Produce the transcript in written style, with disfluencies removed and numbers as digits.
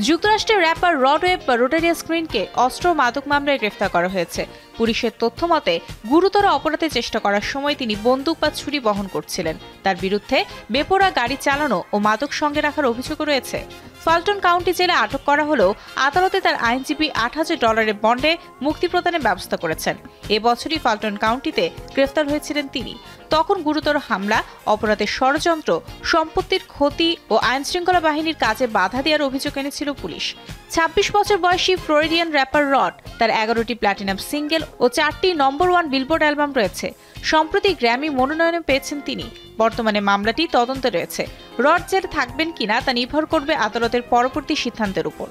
যুক্তরাষ্ট্রের wrapper rod web রোটারিয়াস গ্রিনকে অস্ত্র মাদক মামলায় গ্রেফতার করা হয়েছে। পুলিশের তথ্য মতে গুরুতর অপরাধের চেষ্টা করার সময় তিনি বন্দুক বা ছুরি বহন করছিলেন। তার বিরুদ্ধে বেপরোয়া গাড়ি চালানো ও মাদক সঙ্গে রাখার অভিযোগও রয়েছে। ফাল্টন কাউন্টি জেলে আটক করা হলেও আদালতে তার আইনজীবী $8,000 বন্ডে মুক্তি প্রদানের ব্যবস্থা করেছেন। এবছরই ফাল্টন কাউন্টিতে গ্রেফতার হয়েছিলেন তিনি। তখন গুরুতর হামলা, অপরাধের ষড়যন্ত্র, সম্পত্তির ক্ষতি ও আইনশৃঙ্খলা বাহিনীর কাজে বাধা দেওয়ার অভিযোগ এনেছিল পুলিশ। 26 বছর বয়সী ফ্লোরিডিয়ান র্যাপার রড, তার 11টি প্ল্যাটিনাম সিঙ্গেল ও 4টি নম্বর 1 বিলবোর্ড অ্যালবাম রয়েছে। সম্প্রতি গ্র্যামি মনোনয়ন পেয়েছেন তিনি। বর্তমানে মামলাটি তদন্তে রয়েছে। রড জেলে থাকবেন কিনা তা নির্ভর করবে আদালতের পরবর্তী সিদ্ধান্তের উপর।